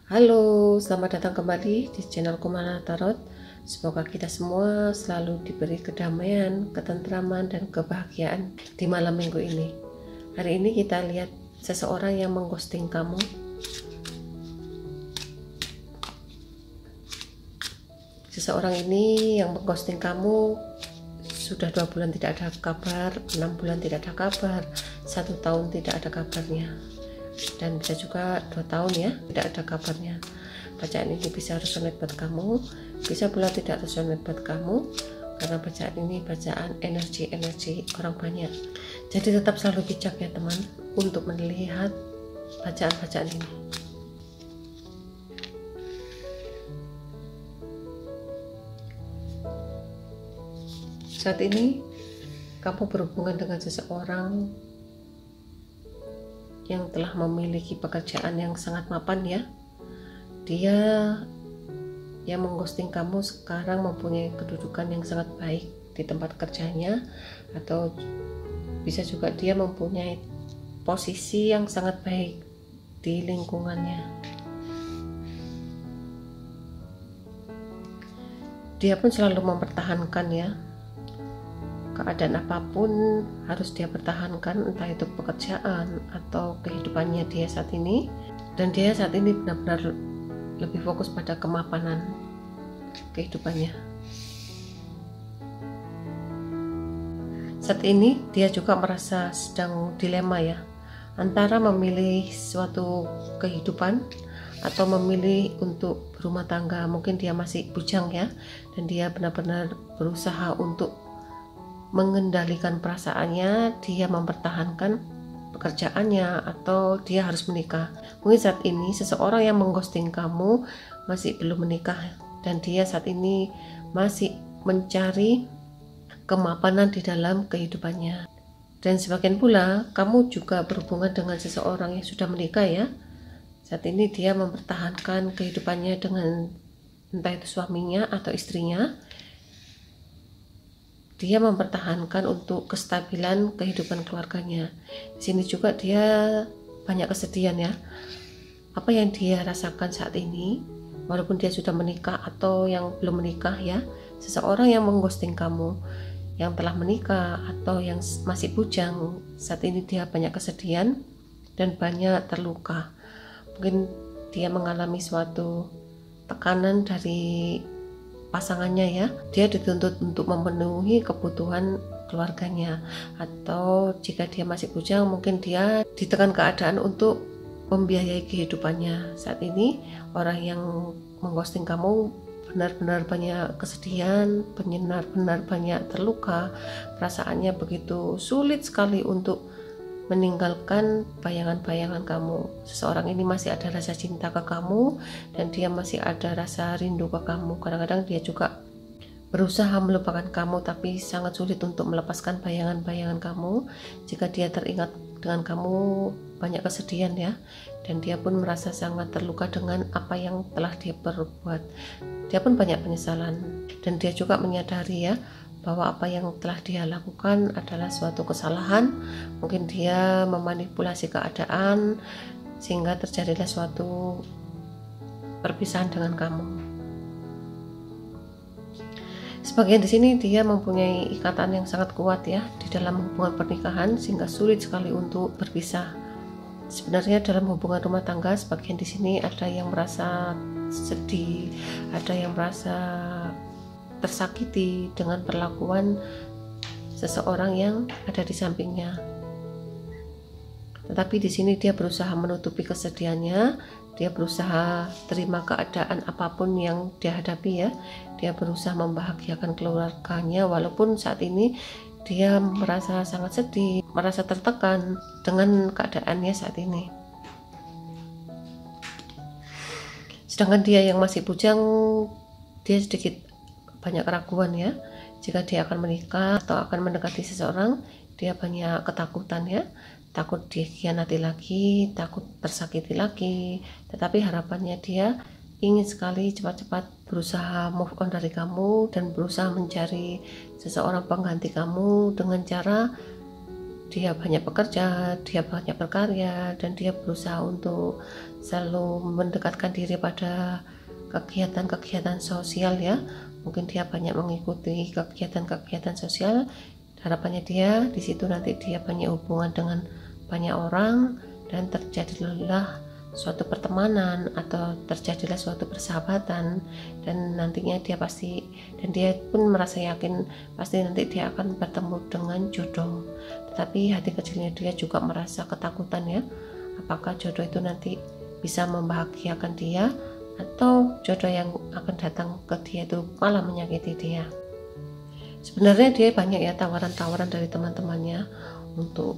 Halo, selamat datang kembali di channel Kumala Tarot. Semoga kita semua selalu diberi kedamaian, ketentraman, dan kebahagiaan di malam minggu ini. Hari ini kita lihat seseorang yang mengghosting kamu. Seseorang ini yang mengghosting kamu sudah 2 bulan tidak ada kabar, 6 bulan tidak ada kabar, 1 tahun tidak ada kabarnya, dan bisa juga 2 tahun ya tidak ada kabarnya. Bacaan ini bisa resonate buat kamu, bisa pula tidak resonate buat kamu, karena bacaan ini bacaan energi orang banyak. Jadi tetap selalu bijak ya teman untuk melihat bacaan-bacaan ini. Saat ini kamu berhubungan dengan seseorang yang telah memiliki pekerjaan yang sangat mapan ya. Dia yang mengghosting kamu sekarang mempunyai kedudukan yang sangat baik di tempat kerjanya, atau bisa juga dia mempunyai posisi yang sangat baik di lingkungannya. Dia pun selalu mempertahankan ya, keadaan apapun harus dia pertahankan, entah itu pekerjaan atau kehidupannya dia saat ini. Dan dia saat ini benar-benar lebih fokus pada kemapanan kehidupannya. Saat ini dia juga merasa sedang dilema ya, antara memilih suatu kehidupan atau memilih untuk berumah tangga. Mungkin dia masih bujang ya, dan dia benar-benar berusaha untuk mengendalikan perasaannya, dia mempertahankan pekerjaannya, atau dia harus menikah. Mungkin saat ini seseorang yang mengghosting kamu masih belum menikah, dan dia saat ini masih mencari kemapanan di dalam kehidupannya. Dan sebagian pula kamu juga berhubungan dengan seseorang yang sudah menikah ya. Saat ini dia mempertahankan kehidupannya dengan entah itu suaminya atau istrinya. Dia mempertahankan untuk kestabilan kehidupan keluarganya. Di sini juga dia banyak kesedihan ya. Apa yang dia rasakan saat ini, walaupun dia sudah menikah atau yang belum menikah ya, seseorang yang mengghosting kamu, yang telah menikah atau yang masih bujang, saat ini dia banyak kesedihan dan banyak terluka. Mungkin dia mengalami suatu tekanan dari pasangannya ya. Dia dituntut untuk memenuhi kebutuhan keluarganya, atau jika dia masih bujang mungkin dia ditekan keadaan untuk membiayai kehidupannya. Saat ini orang yang mengghosting kamu benar-benar banyak kesedihan, benar-benar banyak terluka, perasaannya begitu sulit sekali untuk meninggalkan bayangan-bayangan kamu. Seseorang ini masih ada rasa cinta ke kamu, dan dia masih ada rasa rindu ke kamu. Kadang-kadang dia juga berusaha melupakan kamu, tapi sangat sulit untuk melepaskan bayangan-bayangan kamu. Jika dia teringat dengan kamu, banyak kesedihan ya, dan dia pun merasa sangat terluka dengan apa yang telah dia perbuat. Dia pun banyak penyesalan, dan dia juga menyadari ya bahwa apa yang telah dia lakukan adalah suatu kesalahan. Mungkin dia memanipulasi keadaan sehingga terjadilah suatu perpisahan dengan kamu. Sebagian di sini dia mempunyai ikatan yang sangat kuat ya di dalam hubungan pernikahan, sehingga sulit sekali untuk berpisah. Sebenarnya dalam hubungan rumah tangga, sebagian di sini ada yang merasa sedih, ada yang merasa tersakiti dengan perlakuan seseorang yang ada di sampingnya. Tetapi di sini dia berusaha menutupi kesedihannya, dia berusaha terima keadaan apapun yang dia hadapi ya. Dia berusaha membahagiakan keluarganya, walaupun saat ini dia merasa sangat sedih, merasa tertekan dengan keadaannya saat ini. Sedangkan dia yang masih bujang, dia sedikit banyak keraguan ya. Jika dia akan menikah atau akan mendekati seseorang, dia banyak ketakutan ya, takut dikhianati lagi, takut tersakiti lagi. Tetapi harapannya dia ingin sekali cepat-cepat berusaha move on dari kamu dan berusaha mencari seseorang pengganti kamu dengan cara dia banyak bekerja, dia banyak berkarya, dan dia berusaha untuk selalu mendekatkan diri pada kegiatan-kegiatan sosial ya. Mungkin dia banyak mengikuti kegiatan-kegiatan sosial. Harapannya dia di situ nanti dia banyak hubungan dengan banyak orang, dan terjadilah suatu pertemanan atau terjadilah suatu persahabatan, dan nantinya dia pasti, dan dia pun merasa yakin pasti nanti dia akan bertemu dengan jodoh. Tetapi hati kecilnya dia juga merasa ketakutan ya, apakah jodoh itu nanti bisa membahagiakan dia atau jodoh yang akan datang ke dia itu malah menyakiti dia. Sebenarnya dia banyak ya tawaran-tawaran dari teman-temannya untuk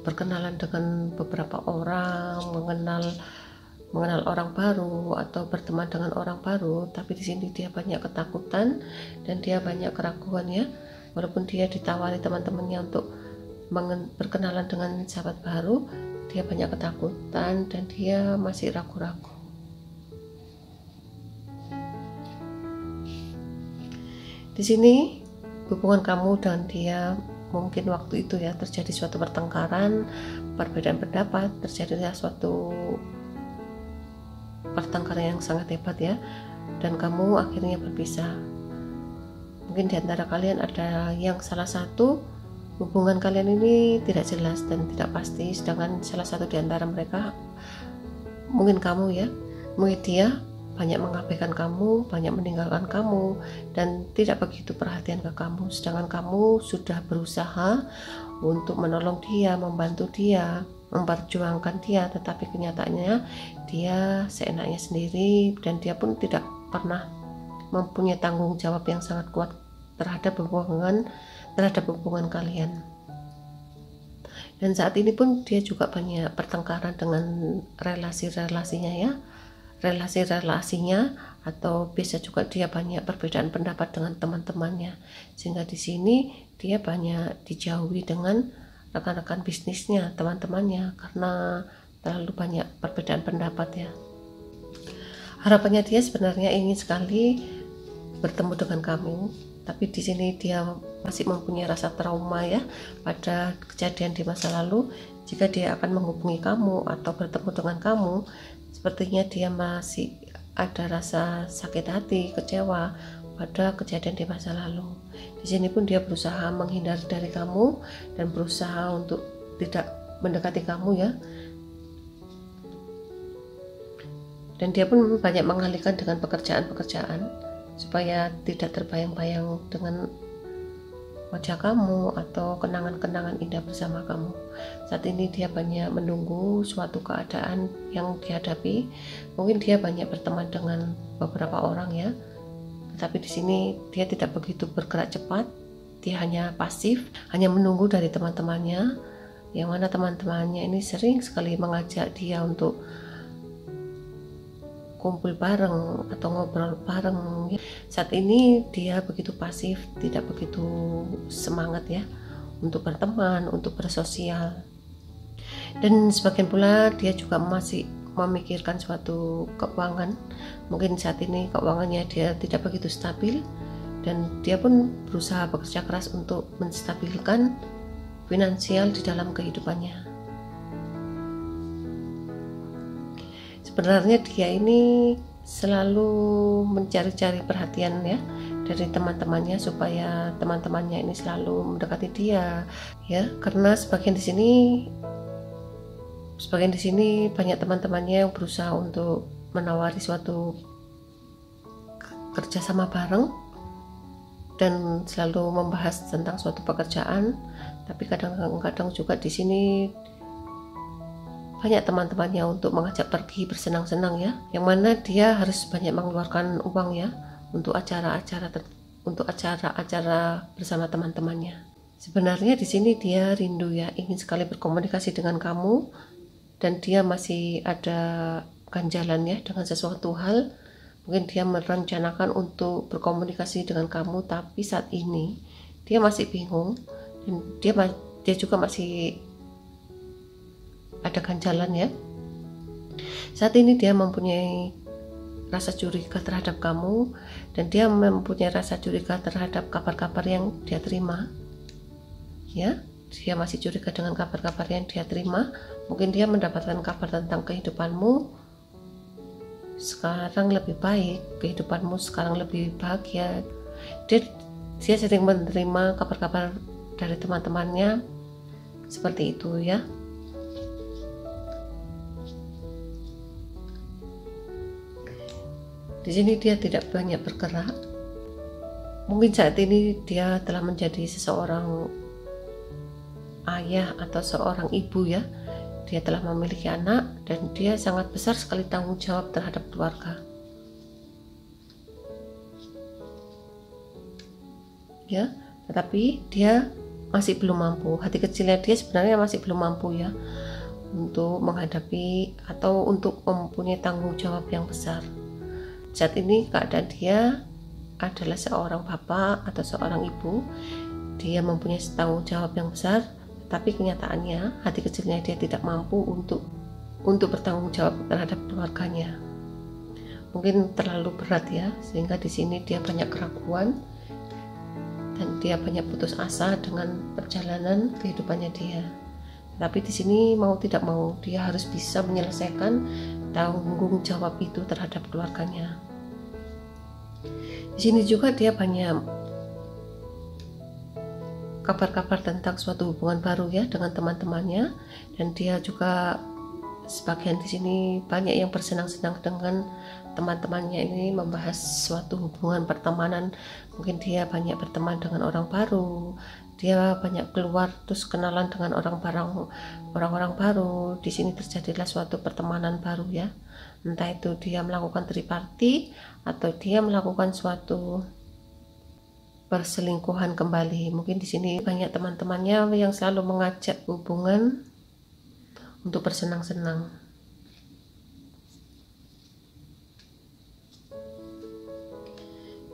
berkenalan dengan beberapa orang, mengenal orang baru atau berteman dengan orang baru, tapi di sini dia banyak ketakutan dan dia banyak keraguan ya. Walaupun dia ditawari teman-temannya untuk berkenalan dengan sahabat baru, dia banyak ketakutan dan dia masih ragu-ragu. Di sini hubungan kamu dan dia mungkin waktu itu ya terjadi suatu pertengkaran, perbedaan pendapat, terjadilah suatu pertengkaran yang sangat hebat ya, dan kamu akhirnya berpisah. Mungkin di antara kalian ada yang salah satu hubungan kalian ini tidak jelas dan tidak pasti, sedangkan salah satu di antara mereka mungkin kamu ya, mungkin dia banyak mengabaikan kamu, banyak meninggalkan kamu, dan tidak begitu perhatian ke kamu, sedangkan kamu sudah berusaha untuk menolong dia, membantu dia, memperjuangkan dia, tetapi kenyataannya dia seenaknya sendiri, dan dia pun tidak pernah mempunyai tanggung jawab yang sangat kuat terhadap hubungan kalian. Dan saat ini pun dia juga banyak pertengkaran dengan relasi-relasinya ya, relasi-relasinya, atau bisa juga dia banyak perbedaan pendapat dengan teman-temannya, sehingga di sini dia banyak dijauhi dengan rekan-rekan bisnisnya, teman-temannya, karena terlalu banyak perbedaan pendapat ya. Harapannya dia sebenarnya ingin sekali bertemu dengan kamu, tapi di sini dia masih mempunyai rasa trauma ya pada kejadian di masa lalu. Jika dia akan menghubungi kamu atau bertemu dengan kamu, sepertinya dia masih ada rasa sakit hati, kecewa pada kejadian di masa lalu. Di sini pun dia berusaha menghindar dari kamu dan berusaha untuk tidak mendekati kamu ya. Dan dia pun banyak mengalihkan dengan pekerjaan-pekerjaan supaya tidak terbayang-bayang dengan wajah kamu atau kenangan-kenangan indah bersama kamu. Saat ini dia banyak menunggu suatu keadaan yang dihadapi. Mungkin dia banyak berteman dengan beberapa orang ya, tetapi di sini dia tidak begitu bergerak cepat. Dia hanya pasif, hanya menunggu dari teman-temannya, yang mana teman-temannya ini sering sekali mengajak dia untuk kumpul bareng atau ngobrol bareng. Saat ini dia begitu pasif, tidak begitu semangat ya untuk berteman, untuk bersosial. Dan sebagian pula dia juga masih memikirkan suatu keuangan. Mungkin saat ini keuangannya dia tidak begitu stabil, dan dia pun berusaha bekerja keras untuk menstabilkan finansial di dalam kehidupannya. Sebenarnya dia ini selalu mencari-cari perhatian ya dari teman-temannya, supaya teman-temannya ini selalu mendekati dia ya, karena sebagian di sini banyak teman-temannya yang berusaha untuk menawari suatu kerjasama bareng dan selalu membahas tentang suatu pekerjaan, tapi kadang-kadang juga di sini banyak teman-temannya untuk mengajak pergi bersenang-senang ya, yang mana dia harus banyak mengeluarkan uang ya untuk acara-acara bersama teman-temannya. Sebenarnya di sini dia rindu ya, ingin sekali berkomunikasi dengan kamu, dan dia masih ada ganjalan ya dengan sesuatu hal. Mungkin dia merencanakan untuk berkomunikasi dengan kamu, tapi saat ini dia masih bingung, dan dia juga masih ada ganjalan ya. Saat ini dia mempunyai rasa curiga terhadap kamu, dan dia mempunyai rasa curiga terhadap kabar-kabar yang dia terima ya. dia masih curiga dengan kabar-kabar yang dia terima. Mungkin dia mendapatkan kabar tentang kehidupanmu sekarang lebih baik, kehidupanmu sekarang lebih bahagia. Dia sering menerima kabar-kabar dari teman-temannya seperti itu ya. Di sini dia tidak banyak bergerak. Mungkin saat ini dia telah menjadi seseorang ayah atau seorang ibu ya. Dia telah memiliki anak dan dia sangat besar sekali tanggung jawab terhadap keluarga. Ya, tetapi dia masih belum mampu. Hati kecilnya dia sebenarnya masih belum mampu ya untuk menghadapi atau untuk mempunyai tanggung jawab yang besar. Saat ini keadaan dia adalah seorang bapak atau seorang ibu. Dia mempunyai tanggung jawab yang besar, tapi kenyataannya hati kecilnya dia tidak mampu untuk bertanggung jawab terhadap keluarganya. Mungkin terlalu berat ya, sehingga di sini dia banyak keraguan dan dia banyak putus asa dengan perjalanan kehidupannya dia. Tapi di sini mau tidak mau dia harus bisa menyelesaikan tanggung jawab itu terhadap keluarganya. Di sini juga dia banyak kabar-kabar tentang suatu hubungan baru ya dengan teman-temannya, dan dia juga sebagian di sini banyak yang bersenang-senang dengan teman-temannya ini membahas suatu hubungan pertemanan. Mungkin dia banyak berteman dengan orang baru, dia banyak keluar terus kenalan dengan orang-orang baru. Di sini terjadilah suatu pertemanan baru ya. Entah itu dia melakukan triparti atau dia melakukan suatu perselingkuhan kembali. Mungkin di sini banyak teman-temannya yang selalu mengajak hubungan untuk bersenang-senang.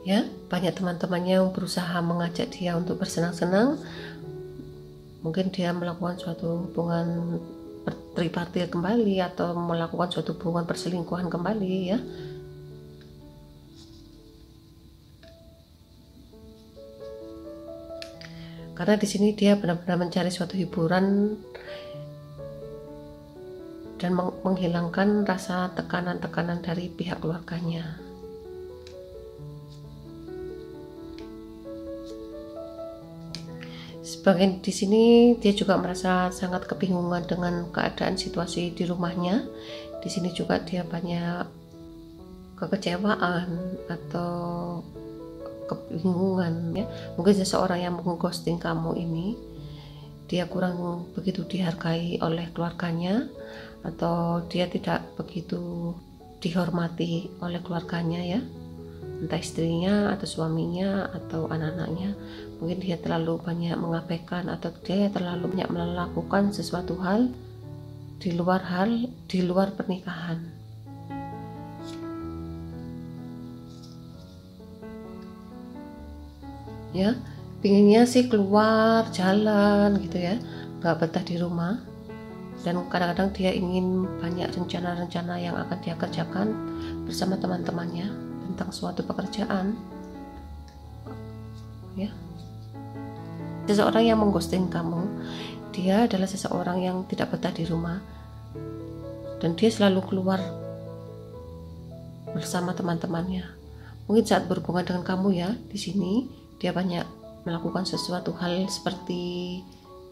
Ya, banyak teman-temannya yang berusaha mengajak dia untuk bersenang-senang. Mungkin dia melakukan suatu hubungan tripartit kembali atau melakukan suatu hubungan perselingkuhan kembali ya. Karena di sini dia benar-benar mencari suatu hiburan dan menghilangkan rasa tekanan-tekanan dari pihak keluarganya. Sebagian di sini dia juga merasa sangat kebingungan dengan keadaan situasi di rumahnya. Di sini juga dia banyak kekecewaan atau kebingungan ya. Mungkin seseorang yang mengghosting kamu ini dia kurang begitu dihargai oleh keluarganya, atau dia tidak begitu dihormati oleh keluarganya ya, entah istrinya atau suaminya atau anak-anaknya. Mungkin dia terlalu banyak mengabaikan atau dia terlalu banyak melakukan sesuatu hal di luar pernikahan. Ya, pinginnya sih keluar jalan gitu ya, nggak betah di rumah. Dan kadang-kadang dia ingin banyak rencana-rencana yang akan dia kerjakan bersama teman-temannya tentang suatu pekerjaan ya. Seseorang yang mengghosting kamu, dia adalah seseorang yang tidak betah di rumah dan dia selalu keluar bersama teman-temannya. Mungkin saat berhubungan dengan kamu ya, di sini dia banyak melakukan sesuatu hal seperti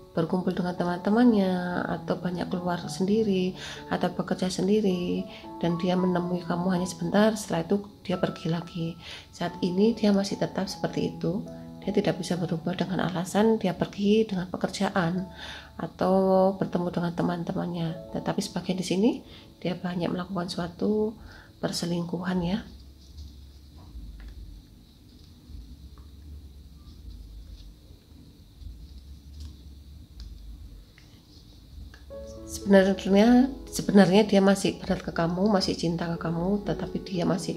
berkumpul dengan teman-temannya, atau banyak keluar sendiri, atau bekerja sendiri, dan dia menemui kamu hanya sebentar, setelah itu dia pergi lagi. Saat ini dia masih tetap seperti itu. Dia tidak bisa berubah dengan alasan dia pergi dengan pekerjaan atau bertemu dengan teman-temannya. Tetapi sebagian di sini dia banyak melakukan suatu perselingkuhan ya. Sebenarnya dia masih berat ke kamu, masih cinta ke kamu, tetapi dia masih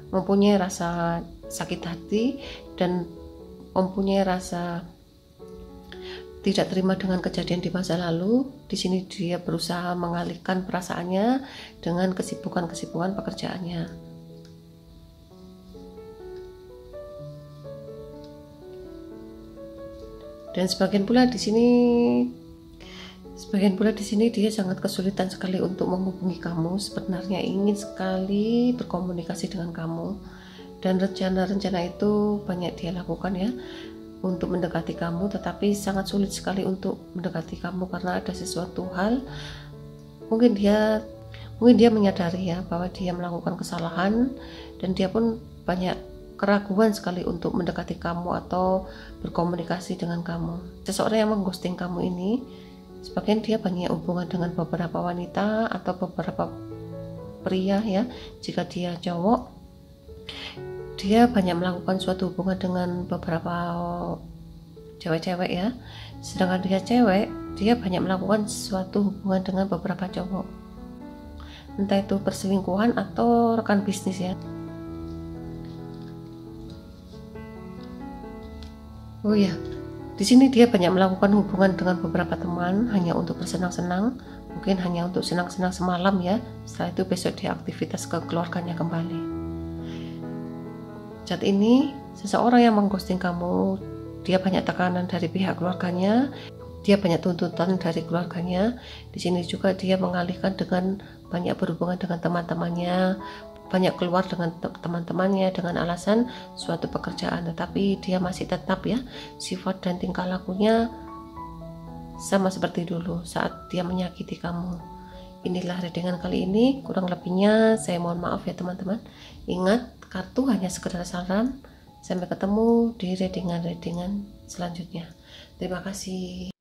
mempunyai rasa sakit hati dan mempunyai rasa tidak terima dengan kejadian di masa lalu. Di sini dia berusaha mengalihkan perasaannya dengan kesibukan pekerjaannya. Dan sebagian pula di sini dia sangat kesulitan sekali untuk menghubungi kamu, sebenarnya ingin sekali berkomunikasi dengan kamu, dan rencana-rencana itu banyak dia lakukan ya untuk mendekati kamu, tetapi sangat sulit sekali untuk mendekati kamu karena ada sesuatu hal. Mungkin dia menyadari ya bahwa dia melakukan kesalahan, dan dia pun banyak keraguan sekali untuk mendekati kamu atau berkomunikasi dengan kamu. Seseorang yang mengghosting kamu ini, sebagian dia banyak hubungan dengan beberapa wanita atau beberapa pria ya. Jika dia cowok, dia banyak melakukan suatu hubungan dengan beberapa cewek-cewek ya. Sedangkan dia cewek, dia banyak melakukan suatu hubungan dengan beberapa cowok, entah itu perselingkuhan atau rekan bisnis ya. Oh ya, di sini dia banyak melakukan hubungan dengan beberapa teman hanya untuk bersenang-senang, mungkin hanya untuk senang-senang semalam ya. Setelah itu besok dia aktivitas ke keluarganya kembali. Saat ini seseorang yang mengghosting kamu, dia banyak tekanan dari pihak keluarganya, dia banyak tuntutan dari keluarganya. Di sini juga dia mengalihkan dengan banyak berhubungan dengan teman-temannya, banyak keluar dengan teman-temannya dengan alasan suatu pekerjaan, tetapi dia masih tetap ya sifat dan tingkah lakunya sama seperti dulu saat dia menyakiti kamu. Inilah readingan kali ini, kurang lebihnya saya mohon maaf ya teman-teman. Ingat, kartu hanya sekedar saran. Sampai ketemu di readingan-readingan selanjutnya. Terima kasih.